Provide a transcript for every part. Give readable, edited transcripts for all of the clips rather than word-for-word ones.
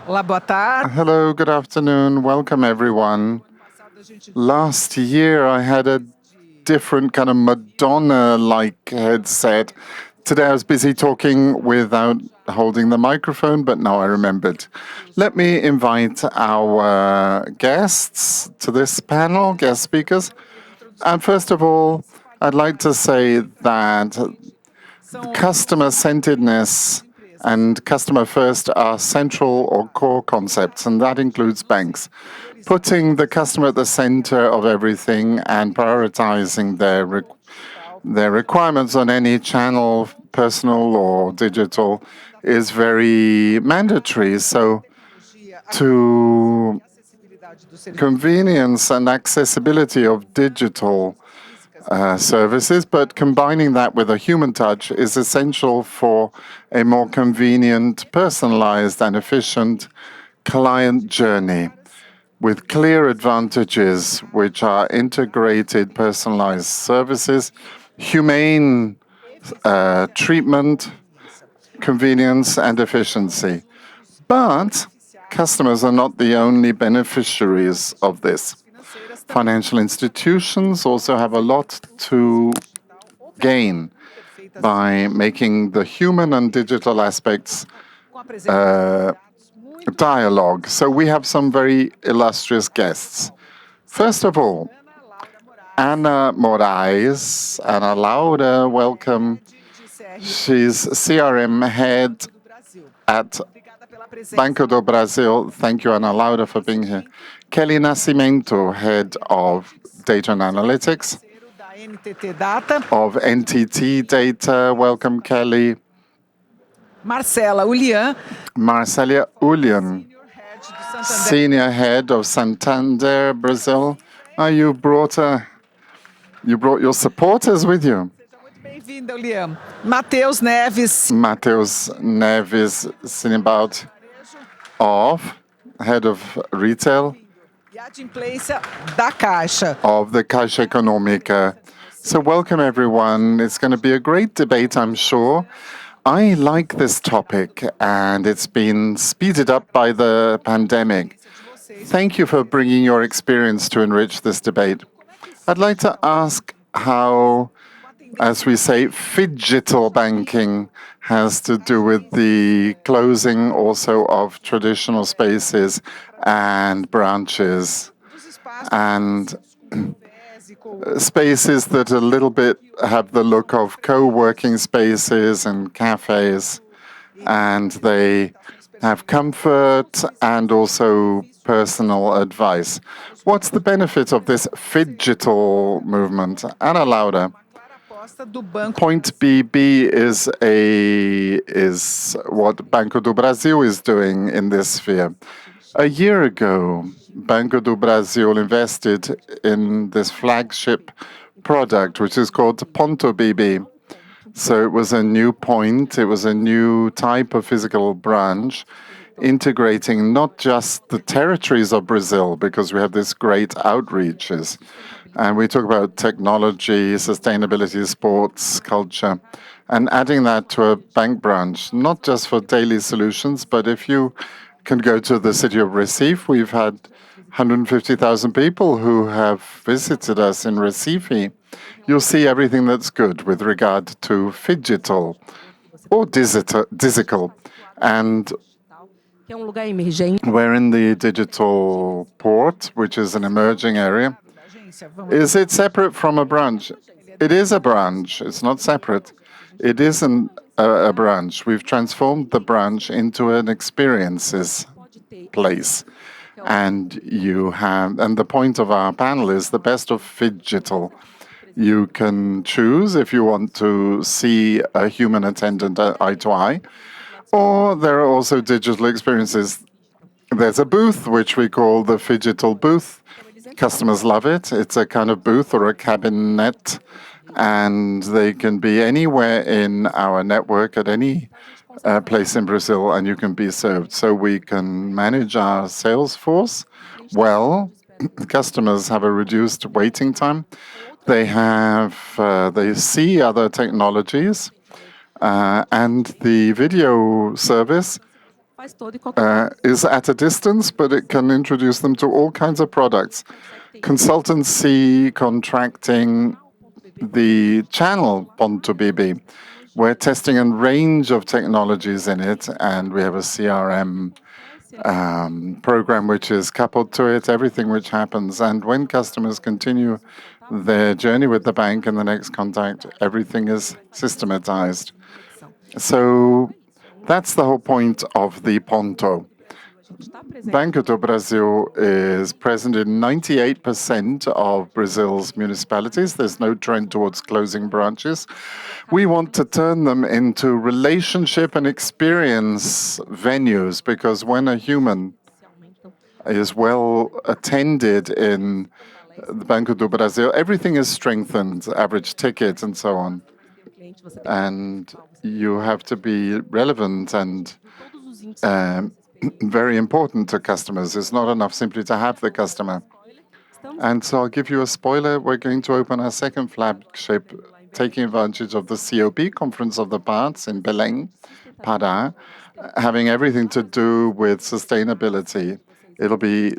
Olá, boa tarde. Hello, good afternoon. Welcome, everyone. Last year, I had a different kind of Madonna-like headset. Today, I was busy talking without holding the microphone, but now I remembered. Let me invite our guests to this panel, guest speakers. And first of all, I'd like to say that customer-centeredness and customer first are central or core concepts, and that includes banks. Putting the customer at the center of everything and prioritizing their requirements on any channel, personal or digital, is very mandatory. So to convenience and accessibility of digital services, but combining that with a human touch is essential for a more convenient, personalized, and efficient client journey with clear advantages, which are integrated, personalized services, humane treatment, convenience, and efficiency. But customers are not the only beneficiaries of this. Financial institutions also have a lot to gain by making the human and digital aspects dialogue. So we have some very illustrious guests. First of all, Ana Moraes. Ana Laura, welcome. She's CRM head at Banco do Brasil. Thank you, Ana Laura, for being here. Kelly Nascimento, head of data and analytics of NTT Data. Welcome, Kelly. Marcela Ulian, senior head of Santander, Brazil. You brought your supporters with you. Bem-vinda, Ulian. Matheus Neves. Matheus Neves, Sinibald head of retail E adimplência da Caixa. of the Caixa Econômica. So welcome, everyone. It's going to be a great debate, I'm sure. I like this topic, and it's been speeded up by the pandemic. Thank you for bringing your experience to enrich this debate. I'd like to ask how, as we say, Phygital banking has to do with the closing also of traditional spaces and branches and spaces that a little bit have the look of co-working spaces and cafes, and they have comfort and also personal advice. What's the benefit of this Phygital movement? Ana Laura. Point BB is what Banco do Brasil is doing in this sphere. A year ago, Banco do Brasil invested in this flagship product, which is called Ponto BB. So it was a new point, it was a new type of physical branch, integrating not just the territories of Brazil, because we have this great outreaches, and we talk about technology, sustainability, sports, culture, and adding that to a bank branch, not just for daily solutions, but if you can go to the city of Recife, we've had 150,000 people who have visited us in Recife. You'll see everything that's good with regard to Phygital or digital. And we're in the digital port, which is an emerging area. Is it separate from a branch? It is a branch. It's not separate. It isn't a branch. We've transformed the branch into an experiences place. And the point of our panel is the best of Phygital. You can choose if you want to see a human attendant eye to eye, or there are also digital experiences. There's a booth, which we call the Phygital booth. Customers love it. It's a kind of booth or a cabinet, and they can be anywhere in our network at any place in Brazil, and you can be served. So we can manage our sales force well. Customers have a reduced waiting time. They see other technologies, and the video service is at a distance, but it can introduce them to all kinds of products. Consultancy, contracting, the channel Ponto BB. We're testing a range of technologies in it, and we have a CRM program which is coupled to it, everything which happens. And when customers continue their journey with the bank in the next contact, everything is systematized. So that's the whole point of the Ponto. Banco do Brasil is present in 98% of Brazil's municipalities. There's no trend towards closing branches. We want to turn them into relationship and experience venues, because when a human is well attended in the Banco do Brasil, everything is strengthened, average ticket and so on. And you have to be relevant and very important to customers. It's not enough simply to have the customer. And so I'll give you a spoiler. We're going to open our second flagship, taking advantage of the COP, Conference of the Parts in Belém, Pará, having everything to do with sustainability. It'll be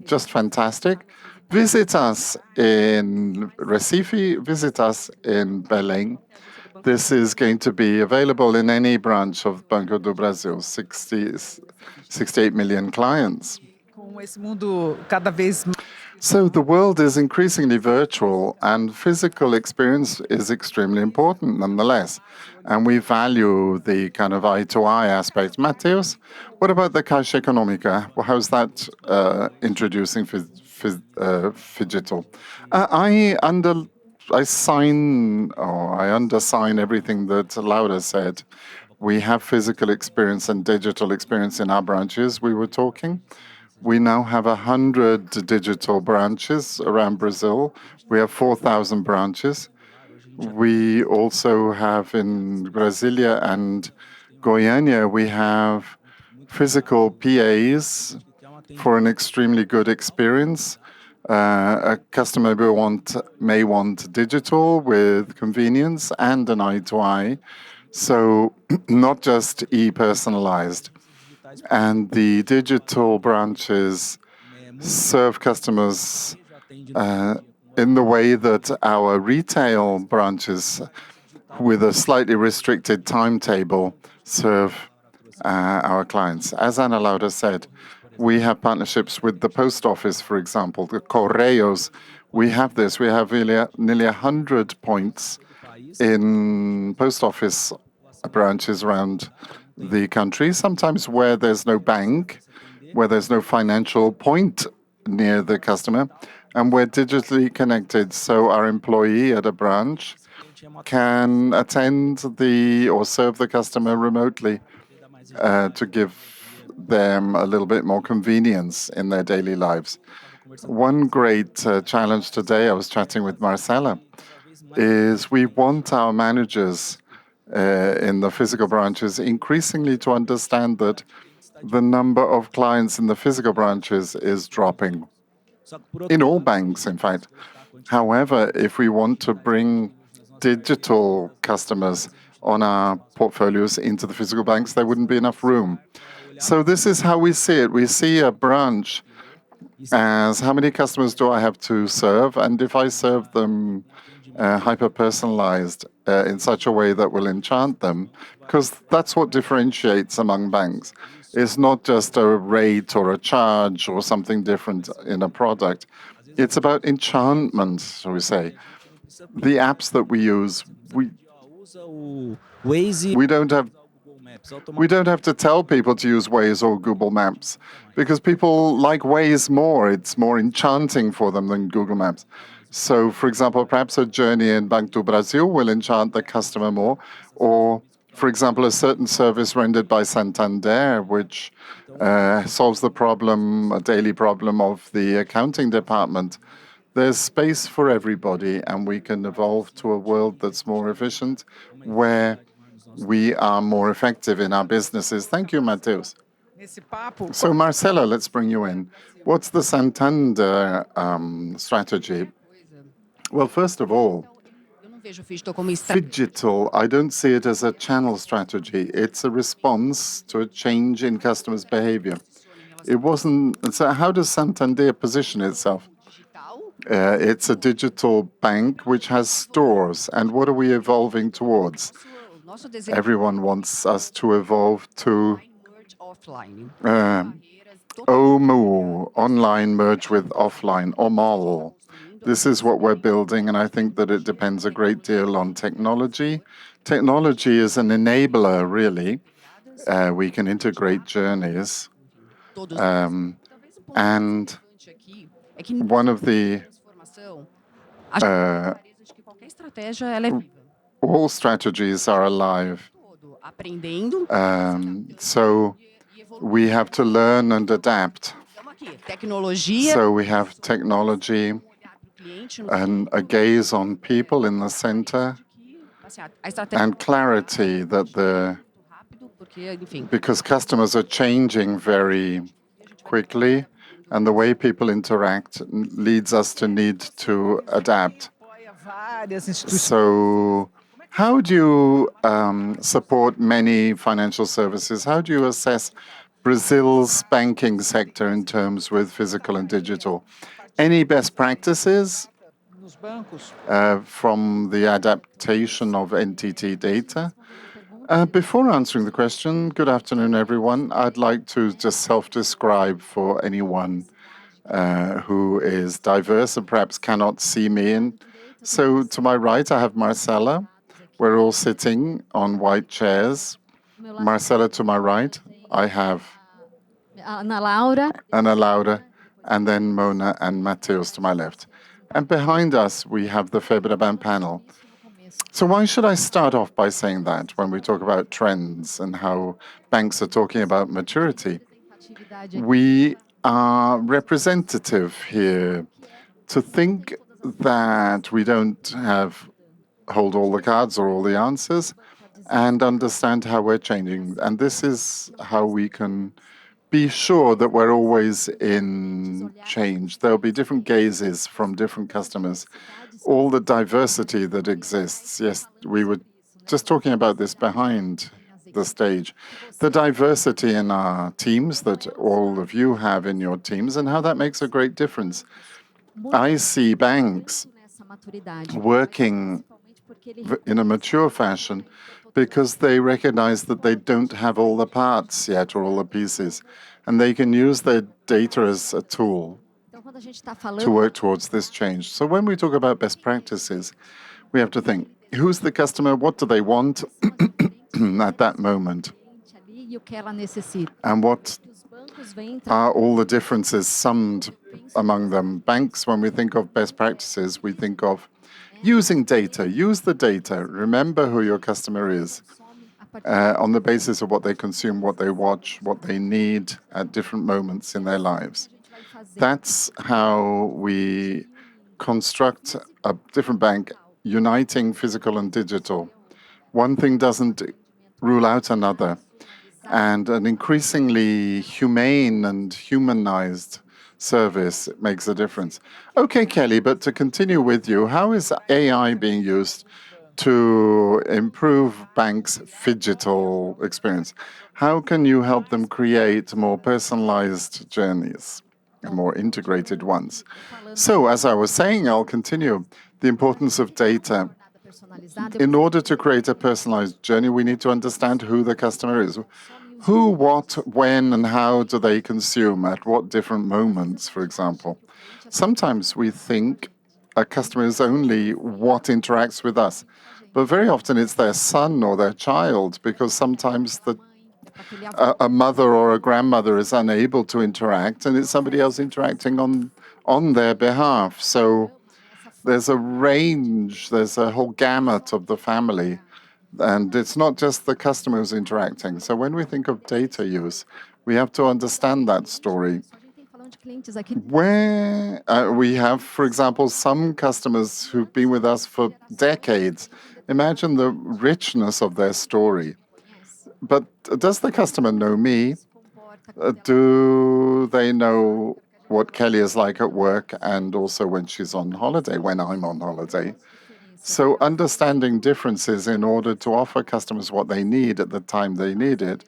just fantastic. Visit us in Recife, visit us in Belém. This is going to be available in any branch of Banco do Brasil, 68 million clients. So the world is increasingly virtual, and physical experience is extremely important nonetheless. And we value the kind of eye-to-eye aspect. Mateus, what about the Caixa Econômica? Well, how's that introducing Phygital? I undersign everything that Laura said. We have physical experience and digital experience in our branches. We were talking. We now have 100 digital branches around Brazil. We have 4,000 branches. We also have in Brasilia and Goiânia, we have physical PAs for an extremely good experience. A customer may want digital with convenience and an eye-to-eye, so not just e-personalized. And the digital branches serve customers in the way that our retail branches, with a slightly restricted timetable, serve our clients. As Ana Laura said, we have partnerships with the post office, for example, the Correios. We have this. We have nearly 100 points in post office branches around the country, sometimes where there's no bank, where there's no financial point near the customer, and we're digitally connected. So our employee at a branch can attend or serve the customer remotely to give them a little bit more convenience in their daily lives. One great challenge today, I was chatting with Marcela, is we want our managers in the physical branches increasingly to understand that the number of clients in the physical branches is dropping, in all banks, in fact. However, if we want to bring digital customers on our portfolios into the physical banks, there wouldn't be enough room. So this is how we see it. We see a branch as how many customers do I have to serve, and if I serve them hyper-personalized in such a way that will enchant them, because that's what differentiates among banks. It's not just a rate or a charge or something different in a product. It's about enchantment, shall we say. The apps that we use, we don't have to tell people to use Waze or Google Maps, because people like Waze more. It's more enchanting for them than Google Maps. So, for example, perhaps a journey in Banco do Brasil will enchant the customer more, or, for example, a certain service rendered by Santander, which solves the problem, a daily problem of the accounting department. There's space for everybody, and we can evolve to a world that's more efficient, where we are more effective in our businesses. Thank you, Mateus. So, Marcela, let's bring you in. What's the Santander strategy? Well, first of all, Phygital, I don't see it as a channel strategy. It's a response to a change in customers' behavior. It wasn't. So, how does Santander position itself? It's a digital bank which has stores. And what are we evolving towards? Everyone wants us to evolve to OMU, online merge with offline, OMOL. This is what we're building, and I think that it depends a great deal on technology. Technology is an enabler, really. We can integrate journeys. And one of the all strategies are alive. So we have to learn and adapt. So we have technology and a gaze on people in the center and clarity that because customers are changing very quickly and the way people interact leads us to need to adapt. So how do you support many financial services? How do you assess Brazil's banking sector in terms with physical and digital? Any best practices from the adaptation of NTT data? Before answering the question, good afternoon, everyone. I'd like to just self-describe for anyone who is diverse and perhaps cannot see me. So to my right, I have Marcela. We're all sitting on white chairs. Marcela to my right, I have Ana Laura, and then Mona and Mateus to my left. And behind us, we have the FEBRABAN panel. So why should I start off by saying that when we talk about trends and how banks are talking about maturity? We are representative here to think that we don't hold all the cards or all the answers and understand how we're changing. And this is how we can be sure that we're always in change. There'll be different gazes from different customers, all the diversity that exists. Yes, we were just talking about this behind the stage. The diversity in our teams that all of you have in your teams and how that makes a great difference. I see banks working in a mature fashion because they recognize that they don't have all the parts yet or all the pieces, and they can use their data as a tool to work towards this change. So when we talk about best practices, we have to think, who's the customer, what do they want at that moment, and what are all the differences summed among them. Banks, when we think of best practices, we think of using data. Use the data. Remember who your customer is on the basis of what they consume, what they watch, what they need at different moments in their lives. That's how we construct a different bank, uniting physical and digital. One thing doesn't rule out another. And an increasingly humane and humanized service makes a difference. Okay, Kelly, but to continue with you, how is AI being used to improve banks' phygital experience? How can you help them create more personalized journeys and more integrated ones? So, as I was saying, I'll continue. The importance of data. In order to create a personalized journey, we need to understand who the customer is. Who, what, when, and how do they consume, at what different moments, for example. Sometimes we think a customer is only what interacts with us, but very often it's their son or their child, because sometimes a mother or a grandmother is unable to interact, and it's somebody else interacting on their behalf. So there's a range, there's a whole gamut of the family. And it's not just the customer who's interacting. So when we think of data use, we have to understand that story. Where we have, for example, some customers who've been with us for decades. Imagine the richness of their story. But does the customer know me? Do they know what Kelly is like at work and also when she's on holiday, when I'm on holiday? So understanding differences in order to offer customers what they need at the time they need it,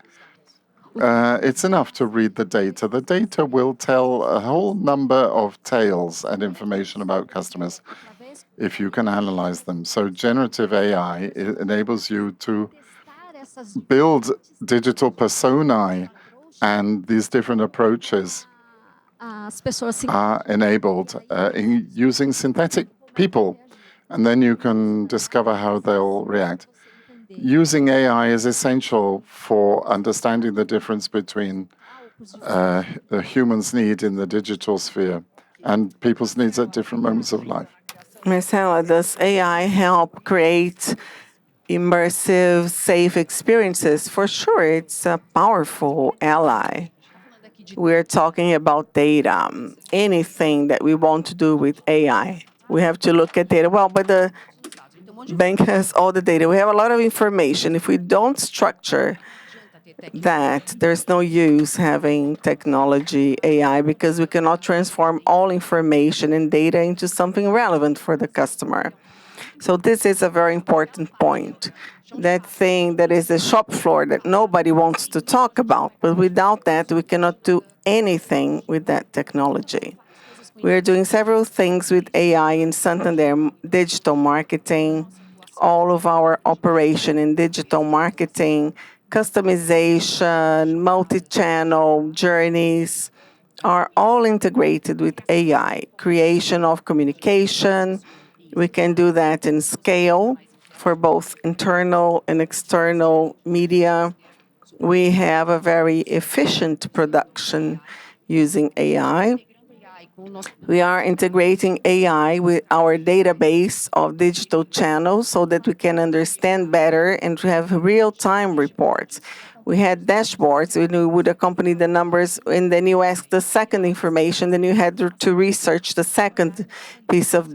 it's enough to read the data. The data will tell a whole number of tales and information about customers if you can analyze them. So generative AI enables you to build digital personae, and these different approaches are enabled in using synthetic people, and then you can discover how they'll react. Using AI is essential for understanding the difference between the human's need in the digital sphere and people's needs at different moments of life. Marcela, does AI help create immersive, safe experiences? For sure, it's a powerful ally. We're talking about data, anything that we want to do with AI. We have to look at data. Well, but the bank has all the data. We have a lot of information. If we don't structure that, there's no use having technology, AI, because we cannot transform all information and data into something relevant for the customer. So this is a very important point. That thing that is the shop floor that nobody wants to talk about, but without that, we cannot do anything with that technology. We are doing several things with AI in Santander, digital marketing, all of our operation in digital marketing, customization, multi-channel journeys are all integrated with AI. Creation of communication, we can do that in scale for both internal and external media. We have a very efficient production using AI. We are integrating AI with our database of digital channels so that we can understand better and to have real-time reports. We had dashboards, and we would accompany the numbers, and then you ask the second information, then you had to research the second piece of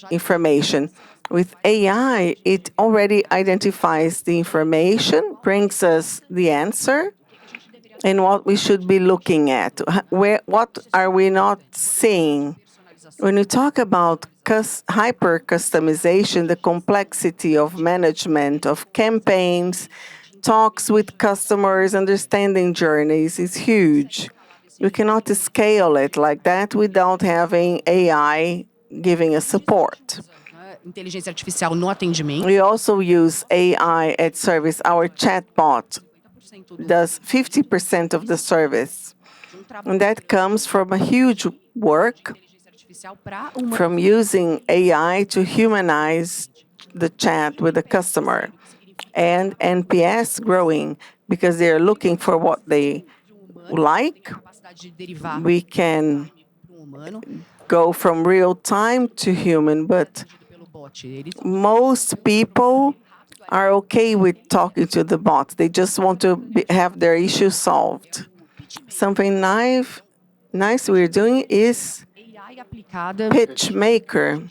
information. With AI, it already identifies the information, brings us the answer, and what we should be looking at. What are we not seeing? When we talk about hyper-customization, the complexity of management, of campaigns, talks with customers, understanding journeys is huge. We cannot scale it like that without having AI giving us support. Inteligência artificial no atendimento. We also use AI at service. Our chatbot does 50% of the service. And that comes from a huge work from using AI to humanize the chat with the customer. And NPS growing because they're looking for what they like. We can go from real time to human, but most people are okay with talking to the bot. They just want to have their issue solved. Something nice we're doing is pitch maker.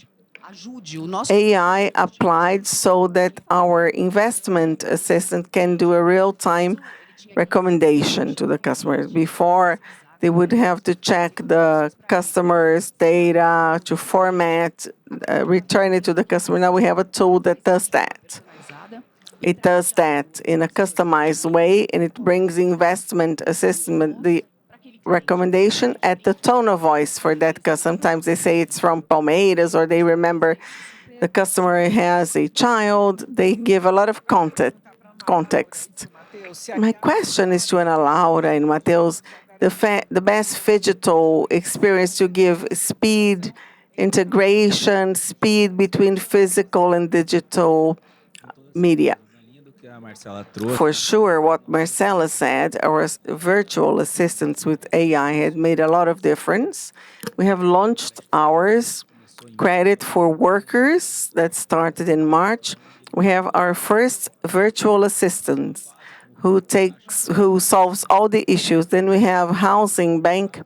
AI applied so that our investment assistant can do a real-time recommendation to the customers. Before, they would have to check the customer's data to format, return it to the customer. Now we have a tool that does that. It does that in a customized way, and it brings the investment assessment, the recommendation at the tone of voice for that, because sometimes they say it's from Palmeiras, or they remember the customer has a child. They give a lot of context. My question is to Ana Laura and Mateus, the best Phygital experience to give speed, integration, speed between physical and digital media. For sure, what Marcela said, our virtual assistants with AI had made a lot of difference. We have launched ours, credit for workers, that started in March. We have our first virtual assistant who solves all the issues. Then we have housing bank.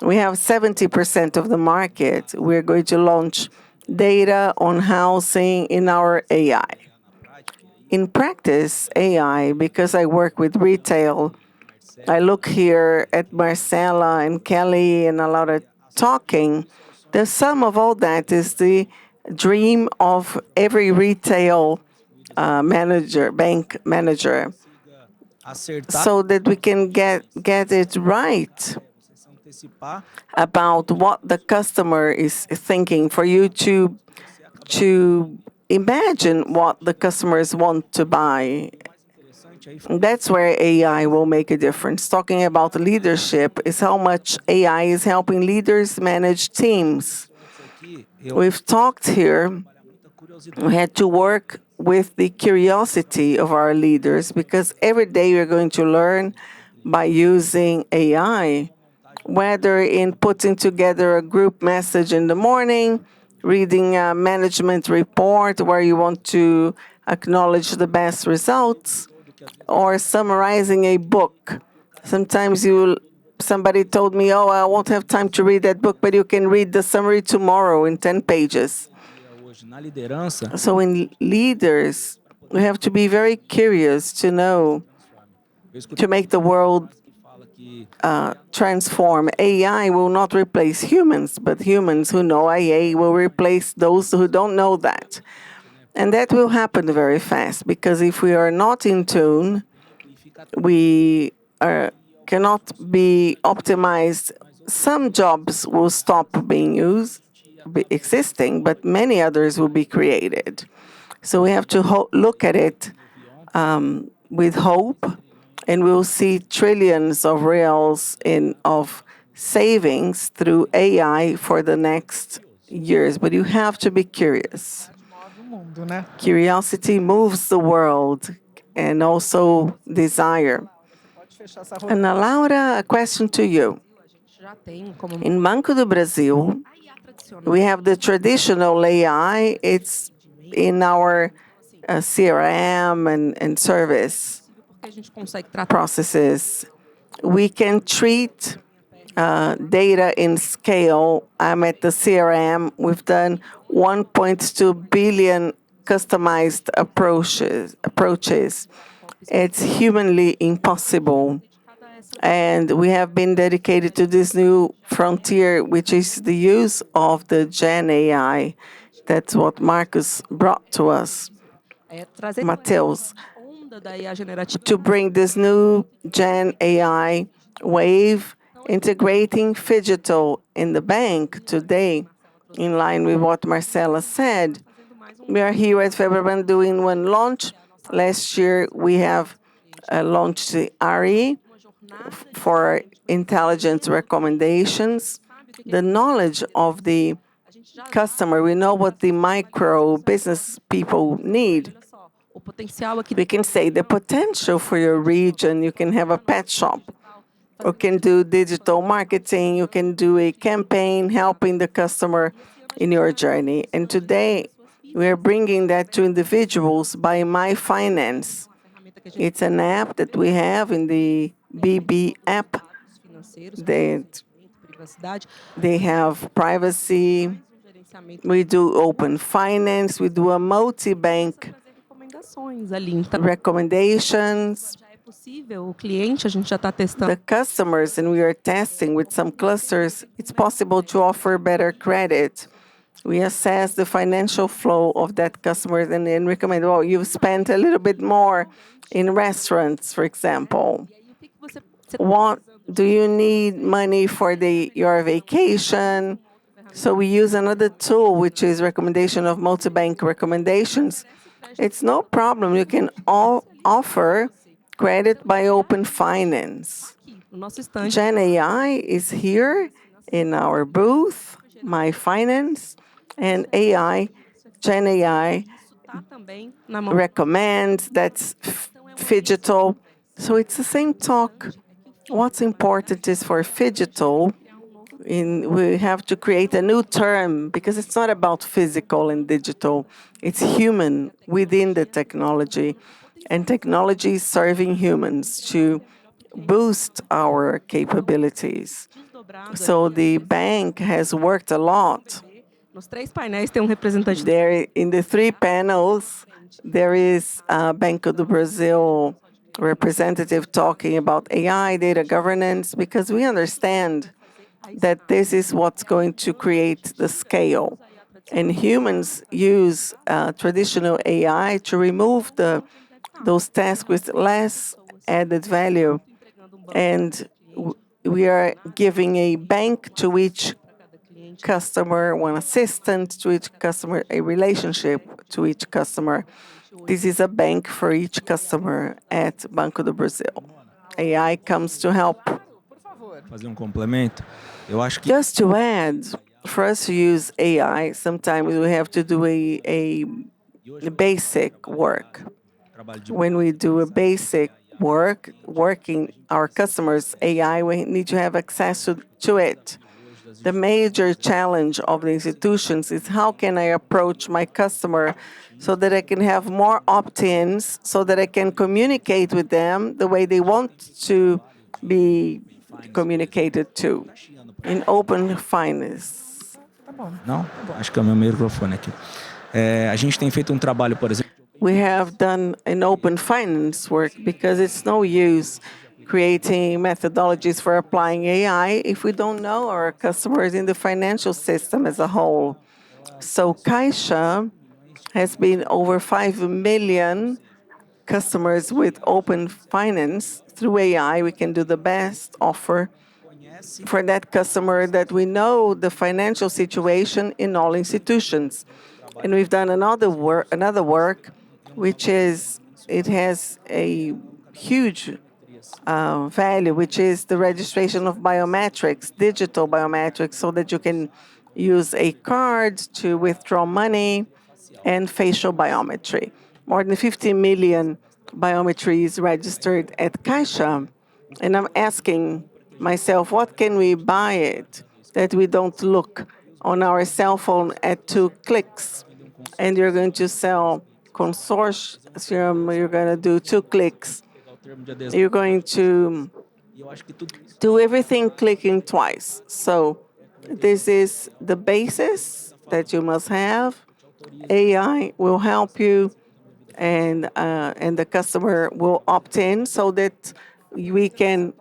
We have 70% of the market. We're going to launch data on housing in our AI. In practice, AI, because I work with retail, I look here at Marcela and Kelly and a lot of talking. The sum of all that is the dream of every retail bank manager, so that we can get it right about what the customer is thinking, for you to imagine what the customers want to buy. That's where AI will make a difference. Talking about leadership is how much AI is helping leaders manage teams. We've talked here, we had to work with the curiosity of our leaders, because every day we're going to learn by using AI, whether in putting together a group message in the morning, reading a management report where you want to acknowledge the best results, or summarizing a book. Sometimes somebody told me, oh, I won't have time to read that book, but you can read the summary tomorrow in 10 pages. So in leaders, we have to be very curious to know, to make the world transform. AI will not replace humans, but humans who know AI will replace those who don't know that. And that will happen very fast, because if we are not in tune, we cannot be optimized. Some jobs will stop being existing, but many others will be created. So we have to look at it with hope, and we'll see trillions of reals of savings through AI for the next years. But you have to be curious. Curiosity moves the world, and also desire. And Laura, a question to you. In Banco do Brasil, we have the traditional AI. It's in our CRM and service processes. We can treat data in scale. I'm at the CRM. We've done 1.2 billion customized approaches. It's humanly impossible. And we have been dedicated to this new frontier, which is the use of the Gen AI. That's what Marcus brought to us, Mateus, to bring this new Gen AI wave, integrating Phygital in the bank today, in line with what Marcela said. We are here at FEBRABAN doing one launch. Last year, we have launched the RE for intelligent recommendations. The knowledge of the customer, we know what the micro business people need. We can say the potential for your region. You can have a pet shop, or can do digital marketing. You can do a campaign helping the customer in your journey. And today, we are bringing that to individuals by My Finance. It's an app that we have in the BB app. They have privacy. We do open finance. We do a multi-bank recommendations. The customers, and we are testing with some clusters, it's possible to offer better credit. We assess the financial flow of that customer and then recommend, well, you've spent a little bit more in restaurants, for example. What do you need money for your vacation? So we use another tool, which is recommendation of multi-bank recommendations. It's no problem. You can offer credit by open finance. Gen AI is here in our booth, My Finance, and Gen AI recommends, that's Phygital. So it's the same talk. What's important is for Phygital, we have to create a new term, because it's not about physical and digital. It's human within the technology, and technology serving humans to boost our capabilities. So the bank has worked a lot. There, in the three panels, there is Banco do Brasil representative talking about AI, data governance, because we understand that this is what's going to create the scale. And humans use traditional AI to remove those tasks with less added value. And we are giving a bank to each customer, one assistant to each customer, a relationship to each customer. This is a bank for each customer at Banco do Brasil. AI comes to help. Fazer complemento. Eu acho que Just to add, for us to use AI, sometimes we have to do a basic work. When we do a basic work, working our customers' AI, we need to have access to it. The major challenge of the institutions is how can I approach my customer so that I can have more opt-ins, so that I can communicate with them the way they want to be communicated to in open finance. não, acho que é o meu microfone aqui. A gente tem feito trabalho, por exemplo. We have done an open finance work because it's no use creating methodologies for applying AI if we don't know our customers in the financial system as a whole. So Caixa has been over 5 million customers with open finance. Through AI, we can do the best offer for that customer that we know the financial situation in all institutions. And we've done another work, which is, it has a huge value, which is the registration of biometrics, digital biometrics, so that you can use a card to withdraw money and facial biometry. More than 50 million biometries registered at Caixa. And I'm asking myself, what can we buy it that we don't look on our cell phone at 2 clicks? And you're going to sell consortium, you're going to do 2 clicks. You're going to do everything clicking twice. So this is the basis that you must have. AI will help you, and the customer will opt in so that we can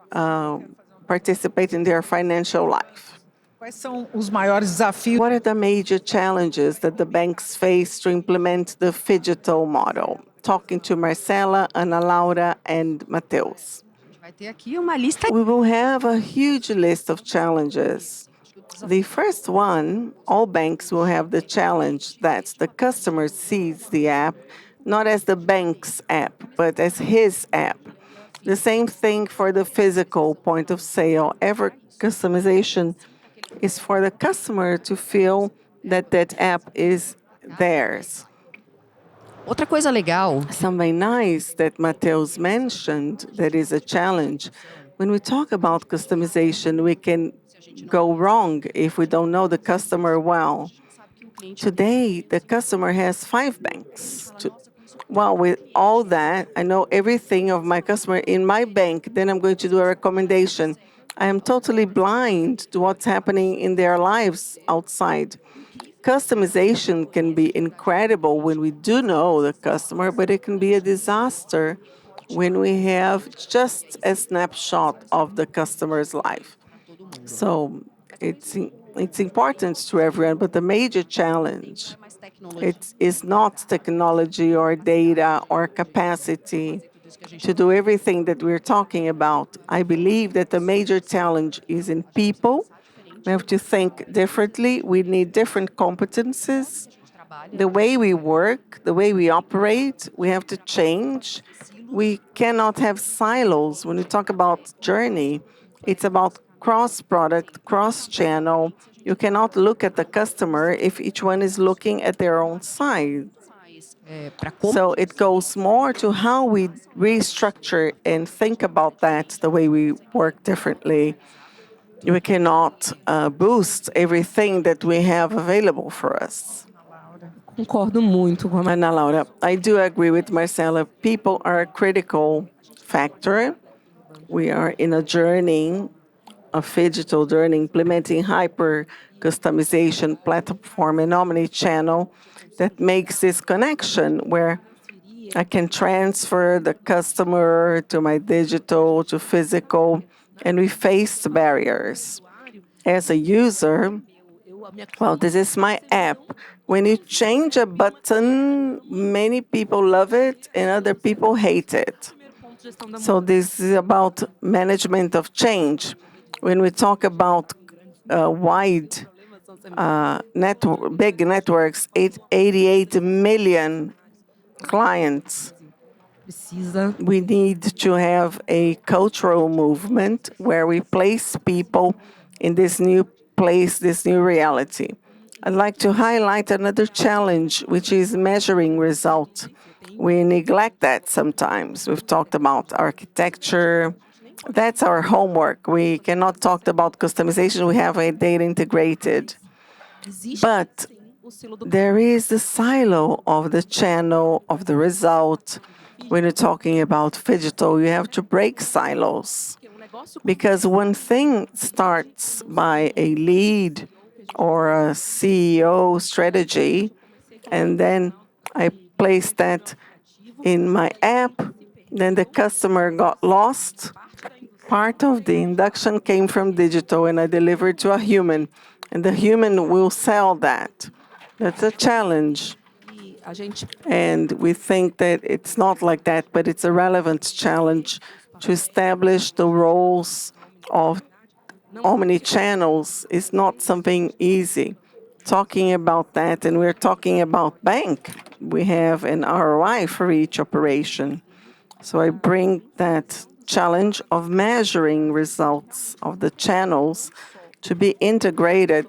participate in their financial life. Quais são os maiores desafios? What are the major challenges that the banks face to implement the Phygital model? Talking to Marcela, Ana Laura, and Mateus. Vai ter aqui uma lista. We will have a huge list of challenges. The first one, all banks will have the challenge that the customer sees the app not as the bank's app, but as his app. The same thing for the physical point of sale. Every customization is for the customer to feel that that app is theirs. Outra coisa legal. Something nice that Mateus mentioned that is a challenge. When we talk about customization, we can go wrong if we don't know the customer well. Today, the customer has 5 banks. Well, with all that, I know everything of my customer in my bank, then I'm going to do a recommendation. I am totally blind to what's happening in their lives outside. Customization can be incredible when we do know the customer, but it can be a disaster when we have just a snapshot of the customer's life. So it's important to everyone, but the major challenge, it is not technology or data or capacity to do everything that we're talking about. I believe that the major challenge is in people. We have to think differently. We need different competencies. The way we work, the way we operate, we have to change. We cannot have silos. When we talk about journey, it's about cross-product, cross-channel. You cannot look at the customer if each one is looking at their own side. So it goes more to how we restructure and think about that, the way we work differently. We cannot boost everything that we have available for us. Concordo muito com a Ana Laura, I do agree with Marcela. People are a critical factor. We are in a journey, a phygital journey, implementing hyper customization platform and omni-channel that makes this connection where I can transfer the customer to my digital, to physical, and we face barriers. As a user, Well, this is my app. When you change a button, many people love it and other people hate it. So this is about management of change. When we talk about wide big networks, 88 million clients, we need to have a cultural movement where we place people in this new place, this new reality. I'd like to highlight another challenge, which is measuring results. We neglect that sometimes. We've talked about architecture. That's our homework. We cannot talk about customization. We have a data integrated. But there is the silo of the channel, of the result. When you're talking about Phygital, you have to break silos. Because one thing starts by a lead or a CEO strategy, and then I place that in my app, then the customer got lost. Part of the induction came from digital, and I delivered to a human, and the human will sell that. That's a challenge. And we think that it's not like that, but it's a relevant challenge to establish the roles of omni-channels is not something easy. Talking about that, and we're talking about bank, we have an ROI for each operation. So I bring that challenge of measuring results of the channels to be integrated,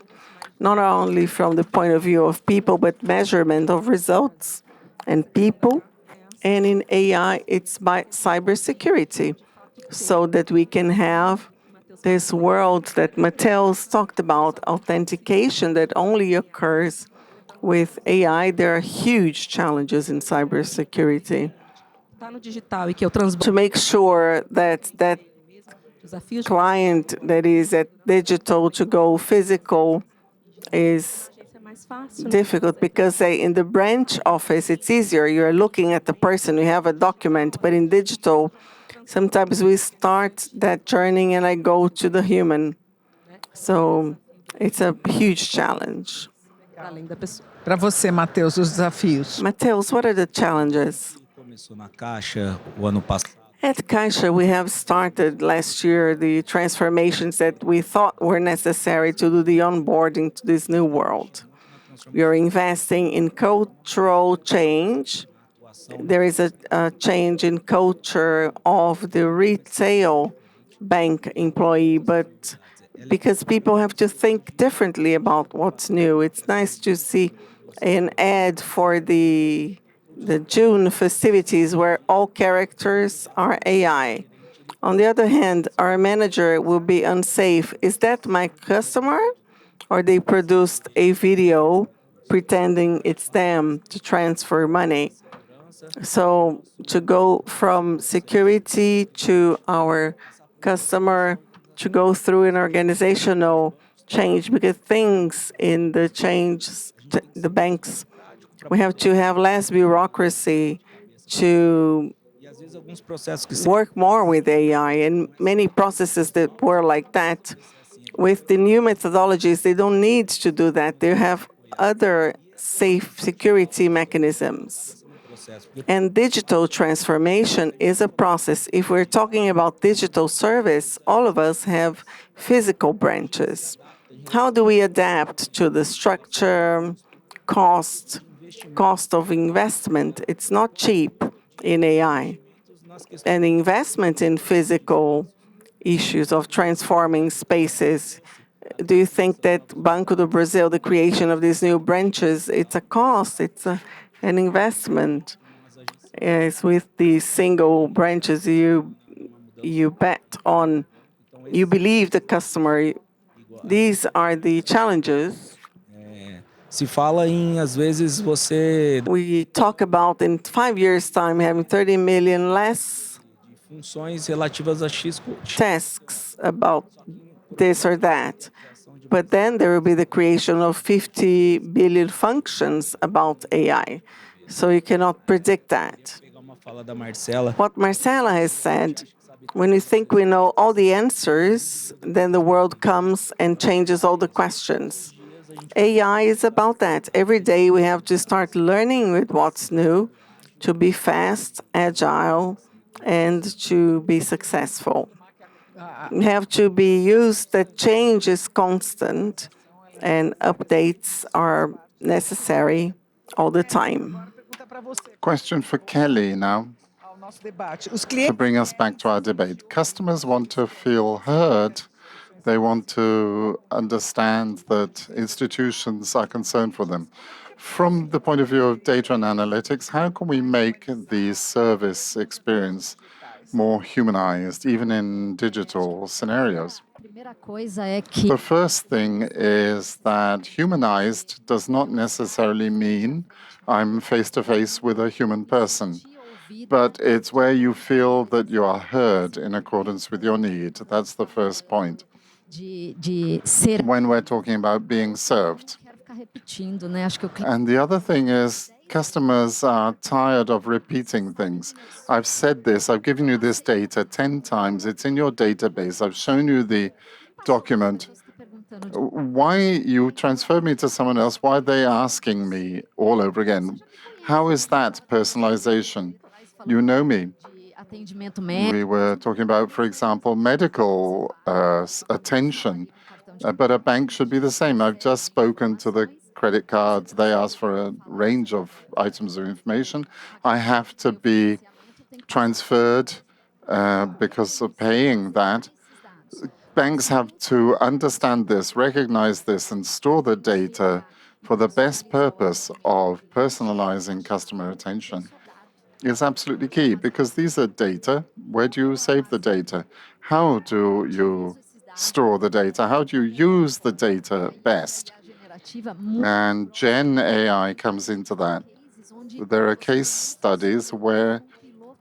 not only from the point of view of people, but measurement of results and people. And in AI, it's by cybersecurity, so that we can have this world that Mateus talked about, authentication that only occurs with AI. There are huge challenges in cybersecurity to make sure that that client that is at digital to go physical is difficult, because say in the branch office it's easier, you're looking at the person, you have a document, but in digital sometimes we start that journey and I go to the human. So it's a huge challenge. Para você, Matheus, os desafios. Mateus, what are the challenges? Começou na Caixa o ano passado. At Caixa, we have started last year the transformations that we thought were necessary to do the onboarding to this new world. We are investing in cultural change. There is a change in culture of the retail bank employee, but because people have to think differently about what's new. It's nice to see an ad for the June festivities where all characters are AI. On the other hand, our manager will be unsafe. Is that my customer? Or they produced a video pretending it's them to transfer money. So to go from security to our customer, to go through an organizational change, because things in the change, the banks, we have to have less bureaucracy to work more with AI, and many processes that were like that. With the new methodologies, they don't need to do that. They have other safe security mechanisms. And digital transformation is a process. If we're talking about digital service, all of us have physical branches. How do we adapt to the structure, cost of investment? It's not cheap in AI. And investment in physical issues of transforming spaces. Do you think that Banco do Brasil, the creation of these new branches, it's a cost, it's an investment? Yes, with the single branches, you bet on, you believe the customer. These are the challenges. Se fala em, às vezes, você We talk about in 5 years' time having 30 million less funções relativas a tasks about this or that. But then there will be the creation of 50 billion functions about AI. So you cannot predict that. Uma fala da Marcela. What Marcela has said, when you think we know all the answers, then the world comes and changes all the questions. AI is about that. Every day we have to start learning with what's new to be fast, agile, and to be successful. We have to be used that change is constant and updates are necessary all the time. Question for Kelly now, Ao nosso debate. Os to clientes bring us back to our debate. Customers want to feel heard. They want to understand that institutions are concerned for them. From the point of view of data and analytics, how can we make the service experience more humanized, even in digital scenarios? Primeira coisa é que The first thing is that humanized does not necessarily mean I'm face to face with a human person, but it's where you feel that you are heard in accordance with your need. That's the first point. de ser. When we're talking about being served. Quero ficar repetindo, né? Acho que o cliente And the other thing is, customers are tired of repeating things. I've said this, I've given you this data 10 times, it's in your database, I've shown you the document. Why you transfer me to someone else? Why are they asking me all over again? How is that personalization? You know me. de atendimento médico. We were talking about, for example, medical attention, but a bank should be the same. I've just spoken to the credit cards. They ask for a range of items of information. I have to be transferred because of paying that. Banks have to understand this, recognize this, and store the data for the best purpose of personalizing customer attention. It's absolutely key because these are data. Where do you save the data? How do you store the data? How do you use the data best? Generativa And Gen AI comes into that. There are case studies where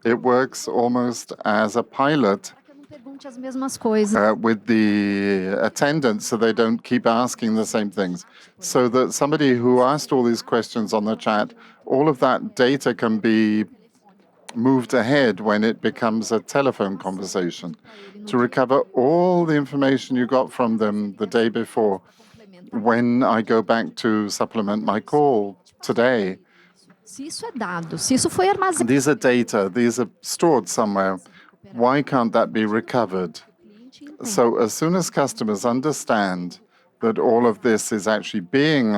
it works almost as a pilot para que eu não pergunte as mesmas coisas. with the attendants so they don't keep asking the same things. So that somebody who asked all these questions on the chat, all of that data can be moved ahead when it becomes a telephone conversation to recover all the information you got from them the day before. When I go back to supplement my call today, Se isso é dado, se isso foi armazenado, these are data, these are stored somewhere. Why can't that be recovered? So as soon as customers understand that all of this is actually being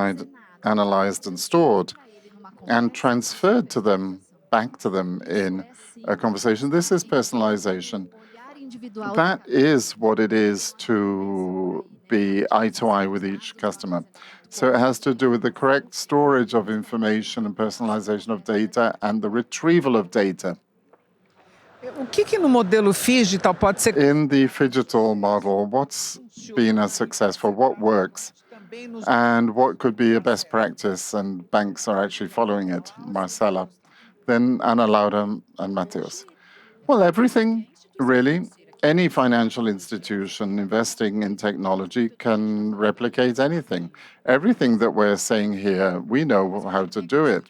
analyzed and stored and transferred to them, back to them in a conversation, this is personalization. olhar individual. That is what it is to be eye to eye with each customer. So it has to do with the correct storage of information and personalization of data and the retrieval of data. O que no modelo Phygital pode ser In the Phygital model, what's been a successful, what works, também nos and what could be a best practice, and banks are actually following it, Marcela, then Ana Laura and Mateus. Well, everything, really. Any financial institution investing in technology can replicate anything. Everything that we're saying here, we know how to do it.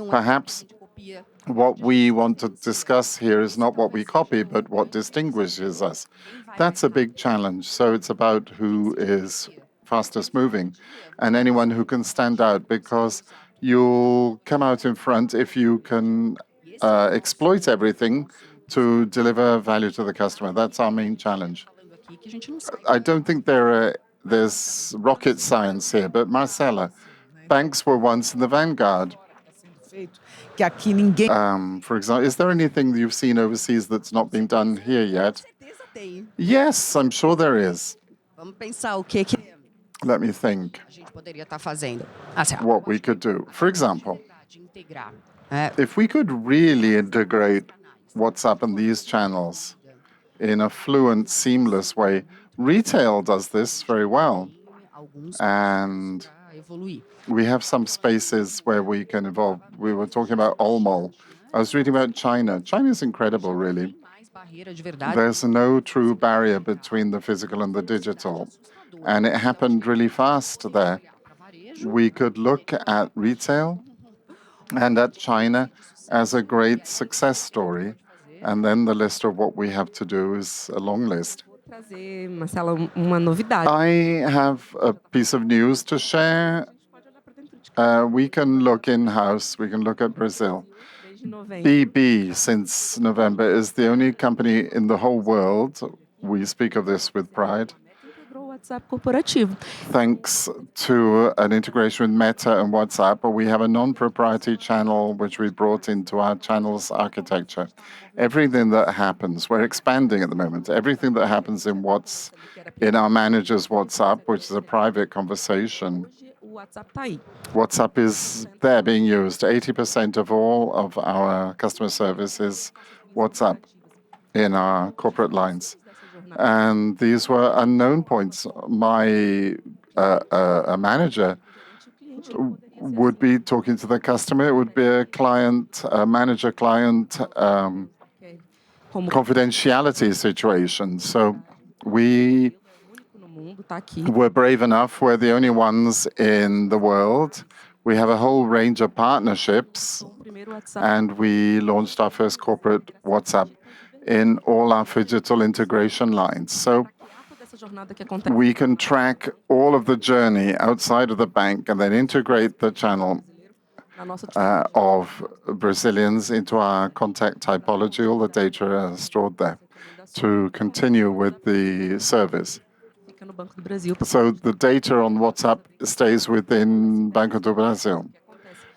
Perhaps what we want to discuss here is not what we copy, but what distinguishes us. That's a big challenge. So it's about who is fastest moving and anyone who can stand out, because you'll come out in front if you can exploit everything to deliver value to the customer. That's our main challenge. I don't think there's rocket science here, but Marcela, banks were once in the vanguard. feito, que aqui ninguém For example, is there anything that you've seen overseas that's not been done here yet? Certeza tem. Yes, I'm sure there is. Vamos pensar o que Let me think a gente poderia estar fazendo. Assim, ó, what we could do. For example, de integrar. if we could really integrate WhatsApp and these channels in a fluent, seamless way, retail does this very well. Alguns And para evoluir. we have some spaces where we can evolve. We were talking about Olmo. I was reading about China. China is incredible, really. Mais barreira de verdade. There's no true barrier between the physical and the digital. And it happened really fast there. We could look at retail and at China as a great success story. And then the list of what we have to do is a long list. Trazer, Marcela, uma novidade. I have a piece of news to share. We can look in-house, we can look at Brazil. Desde novembro. BB, since November, is the only company in the whole world, we speak of this with pride, Integrou o WhatsApp corporativo. thanks to an integration with Meta and WhatsApp, but we have a non-proprietary channel which we brought into our channels architecture. Everything that happens, we're expanding at the moment, everything that happens in our manager's WhatsApp, which is a private conversation, Hoje o WhatsApp está aí. WhatsApp is there being used. 80% of all of our customer service is WhatsApp in our corporate lines. And these were unknown points. A manager would be talking to the customer. It would be a manager-client confidentiality situation. So we No mundo está aqui. we're brave enough. We're the only ones in the world. We have a whole range of partnerships, O primeiro WhatsApp and we launched our first corporate WhatsApp in all our Phygital integration lines. So dessa jornada que acontece. we can track all of the journey outside of the bank and then integrate the channel Na nossa of Brazilians into our contact typology. All the data are stored there to continue with the service. fica no Banco do Brasil. So the data on WhatsApp stays within Banco do Brasil.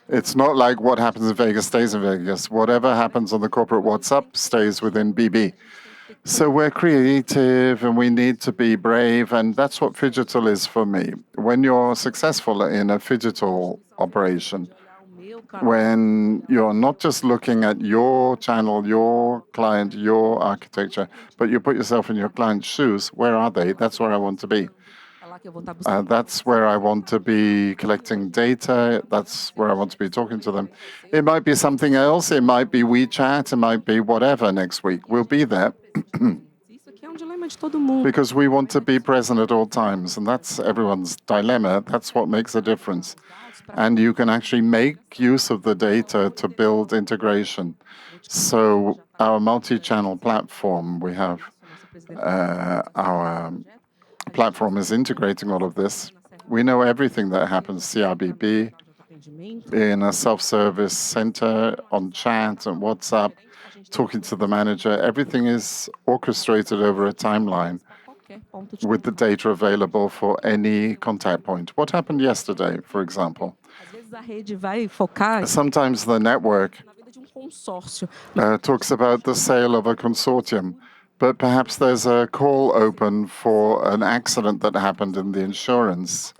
It's not like what happens in Vegas stays in Vegas. Whatever happens on the corporate WhatsApp stays within BB. So we're creative and we need to be brave, and that's what Phygital is for me. When you're successful in a Phygital operation, when you're not just looking at your channel, your client, your architecture, but you put yourself in your client's shoes, where are they? That's where I want to be. É lá que eu vou estar buscando. That's where I want to be collecting data. That's where I want to be talking to them. It might be something else. It might be WeChat. It might be whatever next week. We'll be there Isso aqui é um dilema de todo mundo. because we want to be present at all times. And that's everyone's dilemma. That's what makes a difference. And you can actually make use of the data to build integration. So our multi-channel platform, we have our platform is integrating all of this. We know everything that happens, CRBB, in a self-service center, on chat and WhatsApp, talking to the manager. Everything is orchestrated over a timeline Qualquer ponto de with the data available for any contact point. What happened yesterday, for example? Às vezes a rede vai focar Sometimes the network na vida de consórcio. talks about the sale of a consortium, but perhaps there's a call open for an accident that happened in the insurance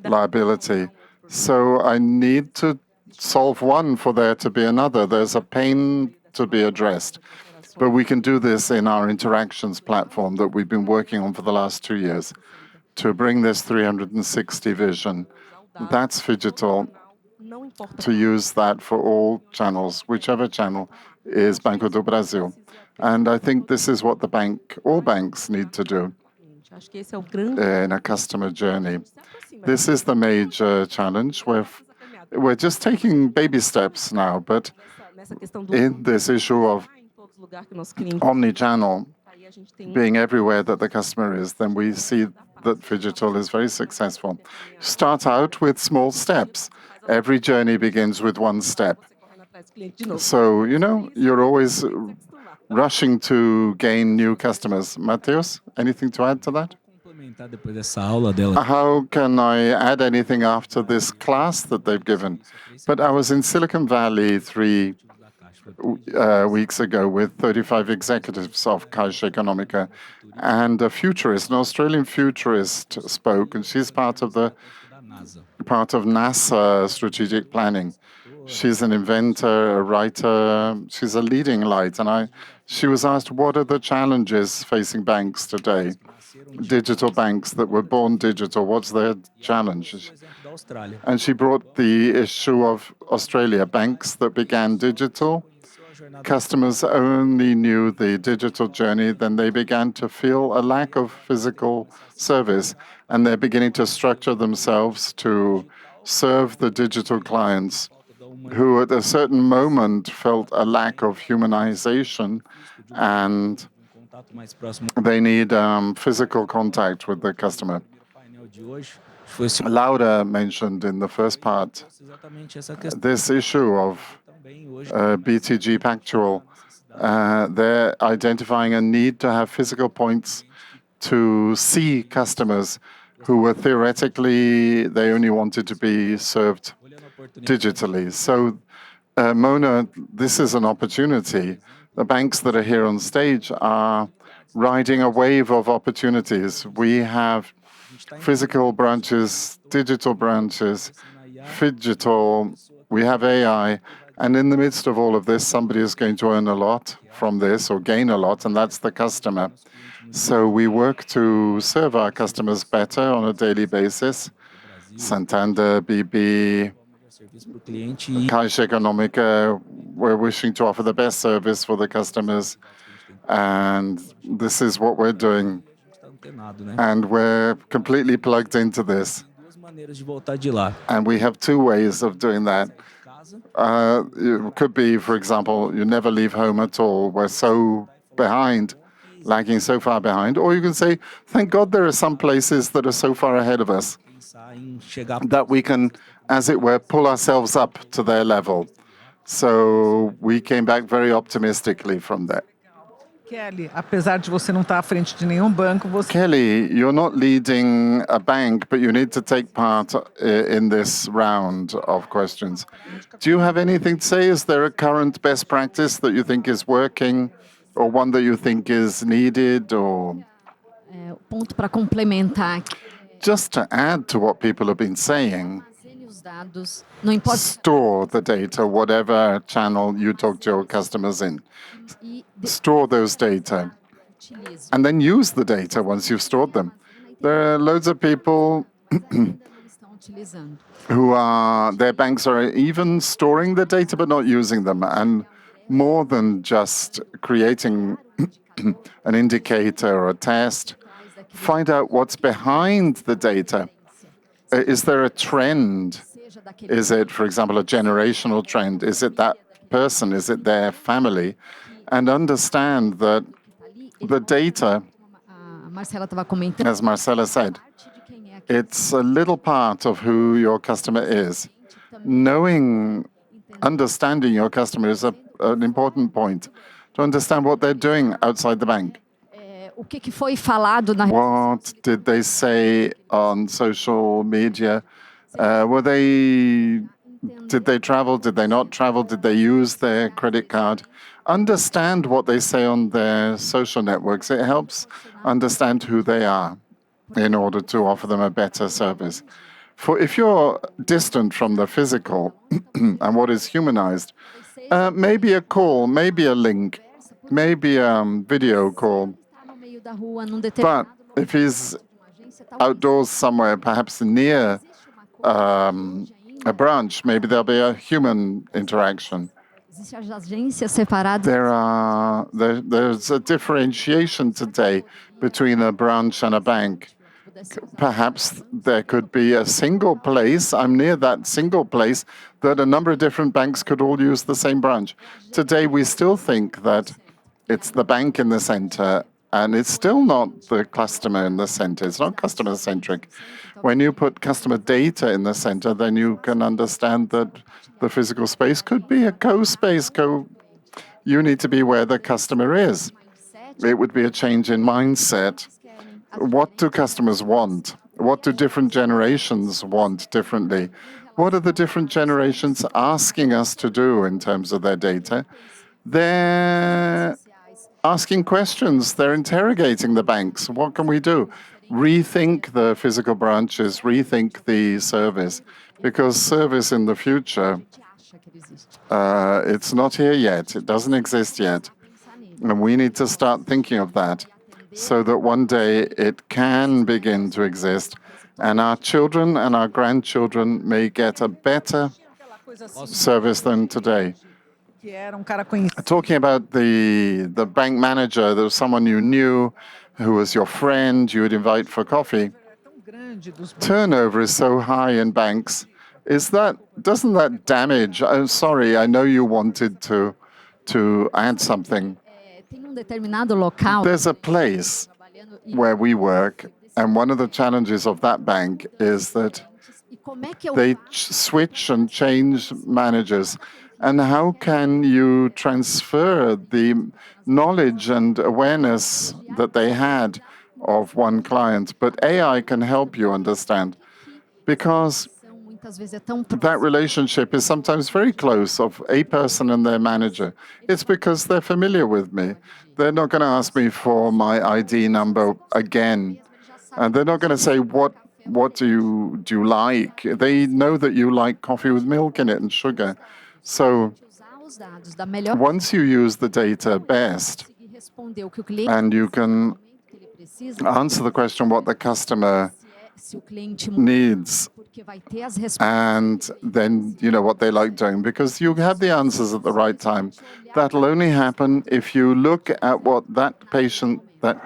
liability. So I need to solve one for there to be another. There's a pain to be addressed. But we can do this in our interactions platform that we've been working on for the last 2 years to bring this 360 vision. That's Phygital, Não importa. to use that for all channels, whichever channel is Banco do Brasil. And I think this is what all banks need to do Acho que esse é o grande. in a customer journey. This is the major challenge. We're just taking baby steps now, but Nessa questão do in this issue of em todos os lugares que nosso cliente omni-channel, aí a gente tem being everywhere that the customer is, then we see that Phygital is very successful. Start out with small steps. Every journey begins with one step. correndo atrás do cliente de novo. So, you're always rushing to gain new customers. Mateus, anything to add to that? Complementar depois dessa aula dela. How can I add anything after this class that they've given? But I was in Silicon Valley 3 weeks ago with 35 executives of Caixa Econômica, and a futurist, an Australian futurist, spoke, and she's part of NASA strategic planning. She's an inventor, a writer. She's a leading light. And she was asked, what are the challenges facing banks today? Digital banks that were born digital, what's their challenge? And she brought the issue of Australia, banks that began digital. Customers only knew the digital journey, then they began to feel a lack of physical service, and they're beginning to structure themselves to serve the digital clients who at a certain moment felt a lack of humanization and Contato mais próximo They need physical contact with the customer. do painel de hoje foi Laura mentioned in the first part exatamente essa questão this issue of também hoje. BTG Pactual. They're identifying a need to have physical points to see customers who were theoretically, they only wanted to be served digitally. So, Mona, this is an opportunity. The banks that are here on stage are riding a wave of opportunities. We have physical branches, digital branches, Phygital, we have AI, and in the midst of all of this, somebody is going to earn a lot from this or gain a lot, and that's the customer. So we work to serve our customers better on a daily basis. Santander, BB, Serviço para o cliente e Caixa Econômica, we're wishing to offer the best service for the customers, and this is what we're doing. está antenado, né? And we're completely plugged into this. Duas maneiras de voltar de lá. And we have two ways of doing that. Casa, It could be, for example, you never leave home at all. We're so behind, lagging so far behind. Or you can say, thank God there are some places that are so far ahead of us pensar em chegar that we can, as it were, pull ourselves up to their level. So we came back very optimistically from that. Kelly, apesar de você não estar à frente de nenhum banco, você Kelly, you're not leading a bank, but you need to take part in this round of questions. Do you have anything to say? Is there a current best practice that you think is working, or one that you think is needed, or O ponto para complementar aqui. just to add to what people have been saying? Armazene os dados, não importa. Store the data, whatever channel you talk to your customers in. E Store those data, utilizo. and then use the data once you've stored them. There are loads of people Não estão utilizando. who are, their banks are even storing the data but not using them. And more than just creating an indicator or a test, find out what's behind the data. Is there a trend? Seja daquele Is it, for example, a generational trend? Is it that person? Is it their family? And understand that the data, a Marcela estava comentando, as Marcela said, parte de quem é aquele it's a little part of who your customer is. Knowing, understanding your customer is an important point. To understand what they're doing outside the bank. o que foi falado na What did they say on social media? Did they travel? Did they not travel? Did they use their credit card? Understand what they say on their social networks. It helps understand who they are in order to offer them a better service. For if you're distant from the physical and what is humanized, maybe a call, maybe a link, maybe a video call. está no meio da rua num But determinado if he's agência, talvez outdoors somewhere, perhaps near a branch, maybe there'll be a human interaction. existe as agências separadas. There's a differentiation today between a branch and a bank. Perhaps there could be a single place, I'm near that single place, that a number of different banks could all use the same branch. Today, we still think that it's the bank in the center, and it's still not the customer in the center. It's not customer-centric. When you put customer data in the center, then you can understand that the physical space could be a co-space. You need to be where the customer is. It would be a change in mindset. What do customers want? What do different generations want differently? What are the different generations asking us to do in terms of their data? They're asking questions. They're interrogating the banks. What can we do? Rethink the physical branches, rethink the service, because service in the future, it's not here yet. It doesn't exist yet. And we need to start thinking of that so that one day it can begin to exist and our children and our grandchildren may get a better service than today. que era cara conhecido. Talking about the bank manager, there was someone you knew who was your friend, you would invite for coffee. Tão grande dos bancos. Turnover is so high in banks. Doesn't that damage? I'm sorry, I know you wanted to add something. determinado local There's a place where we work, and one of the challenges of that bank is that e como é que eu they switch and change managers. And how can you transfer the knowledge and awareness that they had of one client? But AI can help you understand, because muitas vezes é tão that relationship is sometimes very close of a person and their manager. It's because they're familiar with me. They're not going to ask me for my ID number again. And they're not going to say, what do you like? They know that you like coffee with milk in it and sugar. So usar os dados da melhor once you use the data best conseguir responder o que o cliente and you can que ele precisa, answer the question what the customer se o cliente needs, porque vai ter as respostas. and then you know what they like doing, because you have the answers at the right time. That'll only happen if you look at what that patient, that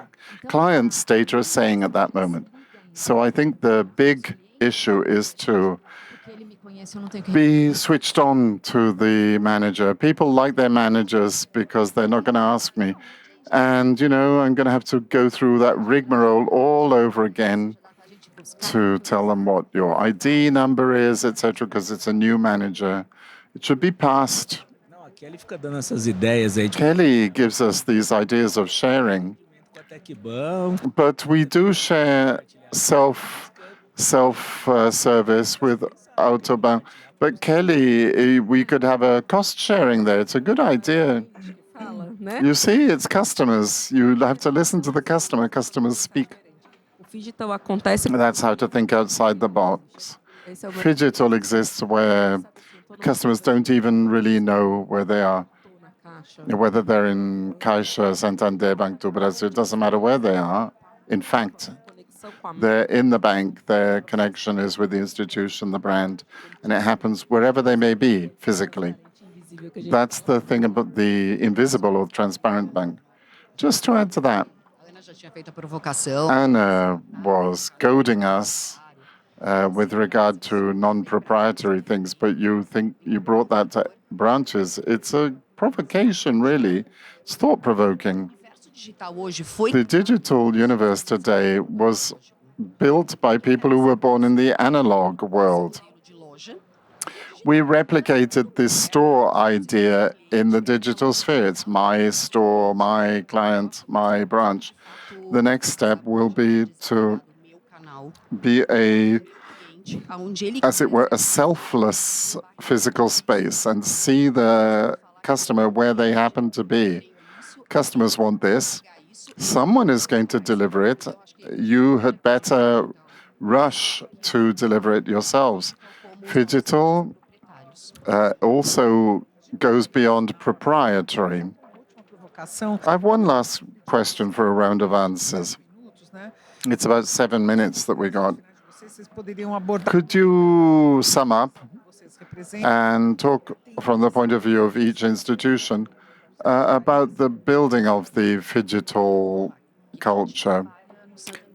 client's data is saying at that moment. So I think the big issue is to Porque ele me conhece, eu não tenho que be switched on to the manager. People like their managers because they're not going to ask me. And, you know, I'm going to have to go through that rigmarole all over again to tell them what your ID number is, etc., because it's a new manager. It should be passed. Não, a Kelly fica dando essas ideias aí, tipo, Kelly gives us these ideas of sharing, até que banco. but we do share service with Autobahn. But Kelly, we could have a cost sharing there. It's a good idea. Fala, né? You see, it's customers. You have to listen to the customer. Customers speak. O Phygital acontece That's how to think outside the box. esse é o Phygital exists where customers don't even really know where they are, na caixa. whether they're in Caixa, Santander, Banco do Brasil. It doesn't matter where they are. In fact, Conexão com a they're in the bank. Their connection is with the institution, the brand, and it happens wherever they may be physically. invisível que a gente That's the thing about the invisible or transparent bank. Just to add to that, A Helena já tinha feito a provocação. Anna was goading us with regard to non-proprietary things, but you think you brought that to branches. It's a provocation, really. It's thought-provoking. O universo digital hoje foi The digital universe today was built by people who were born in the analog world. de loja. We replicated this store idea in the digital sphere. It's my store, my client, my branch. The next step will be to Meu canal be a, cliente, aonde ele as it were, a selfless physical space and see the customer where they happen to be. Customers want this. Someone is going to deliver it. You had better rush to deliver it yourselves. Phygital also goes beyond proprietary. Provocação, I have one last question for a round of answers. minutos, né? It's about 7 minutes that we got. Vocês poderiam abordar, Could you sum up vocês representam and talk from the point of view of each institution about the building of the Phygital culture?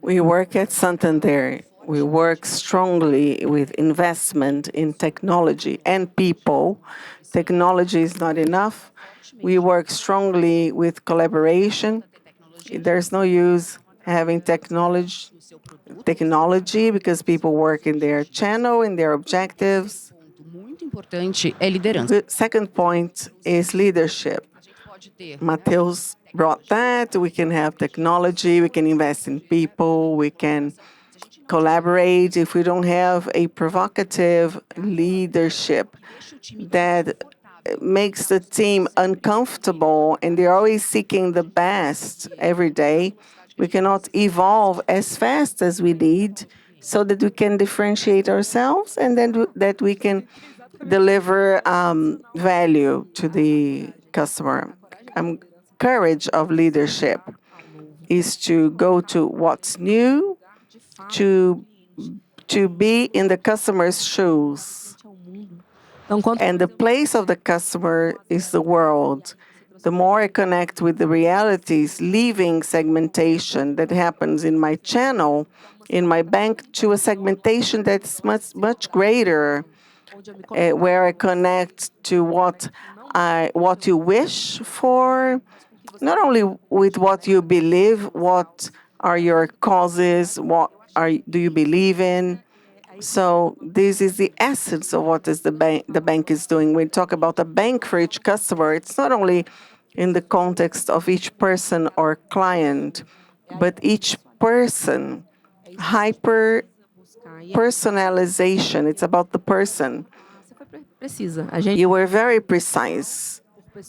We work at Santander. We work strongly with investment in technology and people. Technology is not enough. We work strongly with collaboration. There's no use having technology because people work in their channel, in their objectives. ponto muito importante é liderança. The second point is leadership. A gente pode ter Mateus brought that. We can have technology, we can invest in people, we can collaborate. If we don't have a provocative leadership that makes the team uncomfortable and they're always seeking the best every day, we cannot evolve as fast as we need so that we can differentiate ourselves and then that we can deliver value to the customer. Courage of leadership is to go to what's new, to be in the customer's shoes. Então, quanto And the place of the customer is the world. The more I connect with the realities, leaving segmentation that happens in my channel, in my bank, to a segmentation that's much greater, where I connect to what you wish for, not only with what you believe, what are your causes, do you believe in. So this is the essence of what is the bank is doing. When we talk about a bank for each customer, it's not only in the context of each person or client, but each person, hyper personalization. It's about the person. Você foi precisa. A gente You were very precise.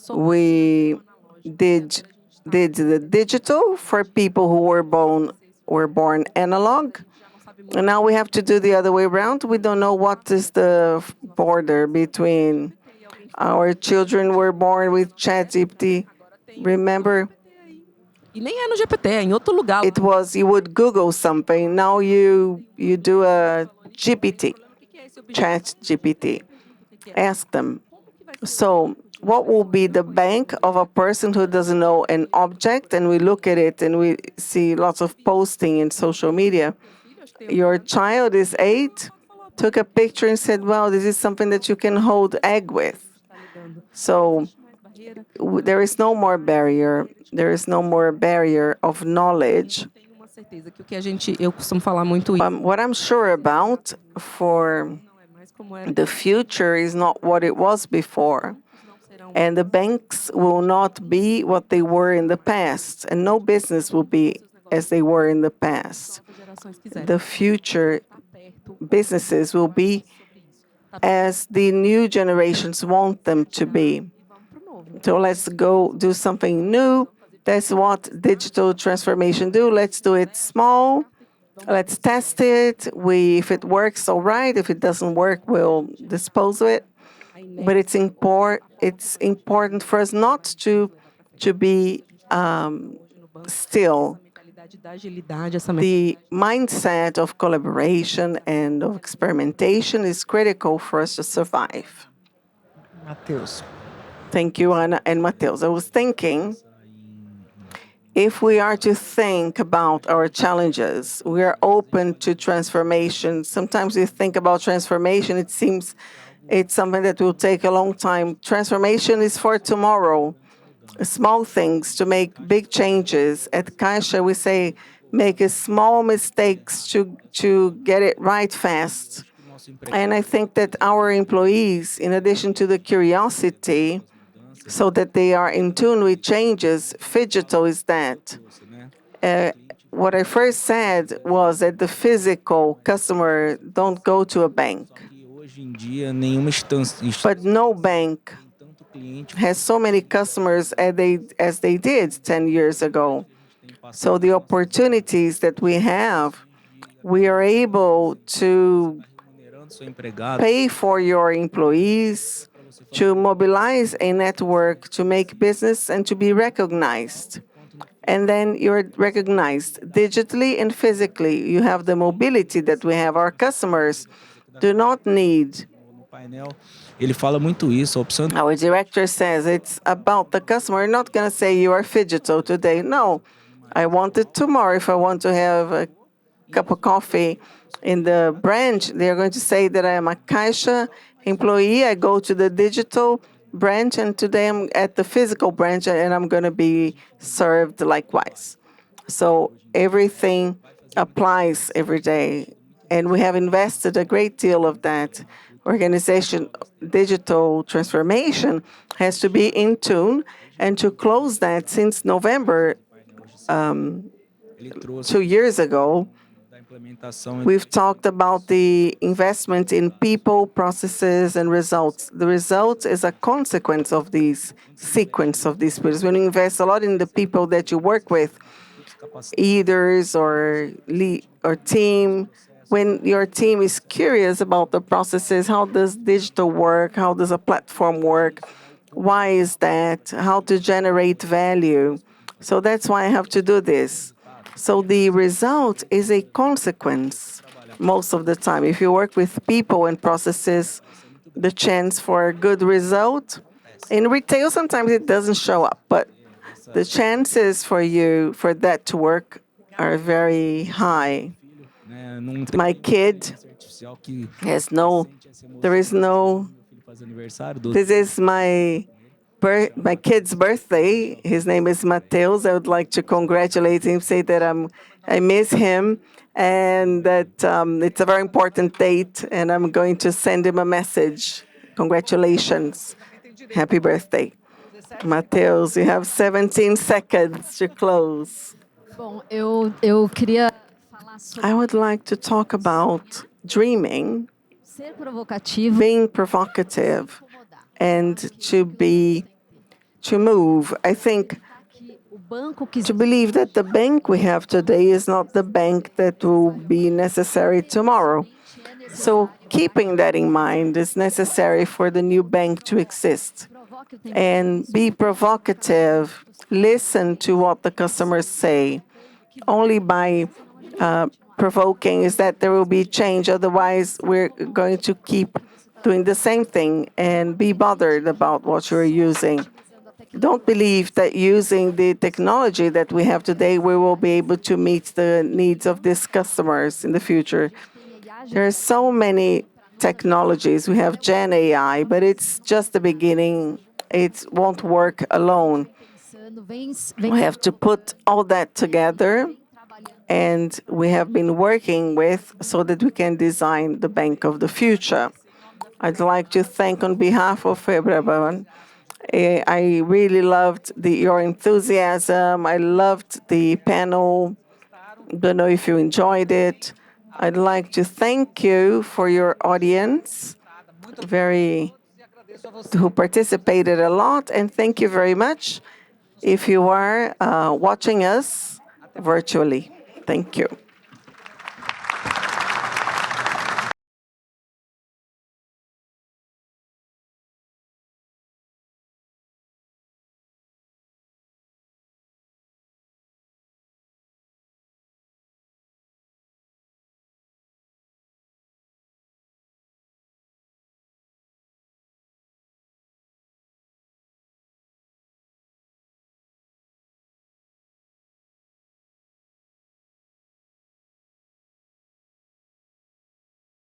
We did the digital for people who were born analog. And now we have to do the other way around. We don't know what is the border between our children were born with ChatGPT. Remember, E nem é no GPT, é em outro lugar. it was you would Google something. Now you do a GPT, Chat GPT. Ask them. So, what will be the bank of a person who doesn't know an object? And we look at it and we see lots of posting in social media. Your child is 8, took a picture and said, well, this is something that you can hold egg with. So there is no more barrier. There is no more barrier of knowledge. Tenho uma certeza que o que eu costumo falar muito isso. What I'm sure about for Não é mais como era. the future is not what it was before. And the banks will not be what they were in the past. And no business will be as they were in the past. Gerações quiserem. The future businesses will be as the new generations want them to be. So let's go do something new. That's what digital transformation do. Let's do it small. Let's test it. If it works, all right. If it doesn't work, we'll dispose of it. But it's important for us not to be still. Mentalidade da agilidade, essa The mindset of collaboration and of experimentation is critical for us to survive. Matheus. Thank you, Ana and Mateus. I was thinking, if we are to think about our challenges, we are open to transformation. Sometimes we think about transformation, it seems it's something that will take a long time. Transformation is for tomorrow. Small things to make big changes. At Caixa, we say make small mistakes to get it right fast. And I think that our employees, in addition to the curiosity, so that they are in tune with changes, Phygital is that. What I first said was that the physical customer don't go to a bank. Hoje em dia, nenhuma But no bank tanto cliente has so many customers as they did 10 years ago. So the opportunities that we have, we are able to remunerando seu empregado. pay for your employees, to mobilize a network, to make business and to be recognized. And then you're recognized digitally and physically. You have the mobility that we have. Our customers do not need. No painel, ele fala muito isso, a opção Our director says it's about the customer. We're not going to say you are Phygital today. No, I want it tomorrow. If I want to have a cup of coffee in the branch, they're going to say that I am a Caixa employee. I go to the digital branch, and today I'm at the physical branch, and I'm going to be served likewise. So everything applies every day, and we have invested a great deal of that. Organization, digital transformation has to be in tune, and to close that since November ele trouxe 2 years ago, da implementação. we've talked about the investment in people, processes, and results. The result is a consequence of these sequence of these pillars. When you invest a lot in the people that you work with, leaders or team, when your team is curious about the processes, how does digital work, how does a platform work, why is that, how to generate value. So that's why I have to do this. So the result is a consequence most of the time. If you work with people and processes, the chance for a good result, in retail sometimes it doesn't show up, but the chances for that to work are very high. Né, não tem My kid artificial que has no, there is no, faz aniversário, 12 this is my my kid's birthday. His name is Mateus. I would like to congratulate him, say that I miss him, and that it's a very important date, and I'm going to send him a message. Congratulations. Happy birthday. Mateus, you have 17 seconds to close. Bom, eu queria falar sobre I would like to talk about dreaming, ser provocativo, being provocative, and to move. I think que o banco que to believe that the bank we have today is not the bank that will be necessary tomorrow. So keeping that in mind is necessary for the new bank to exist. provoca o tempo And be provocative, listen to what the customers say. Only by provoking is that there will be change. Otherwise, we're going to keep doing the same thing and be bothered about what you're using. Don't believe that using the technology that we have today, we will be able to meet the needs of these customers in the future. There are so many technologies. We have Gen AI, but it's just the beginning. It won't work alone. pensando, We have to put all that together, and we have been working with so that we can design the bank of the future. I'd like to thank on behalf of FEBRABAN. I really loved your enthusiasm. I loved the panel. Don't know if you enjoyed it. I'd like to thank you for your audience, who participated a lot, and thank you very much if you are watching us virtually. Thank you.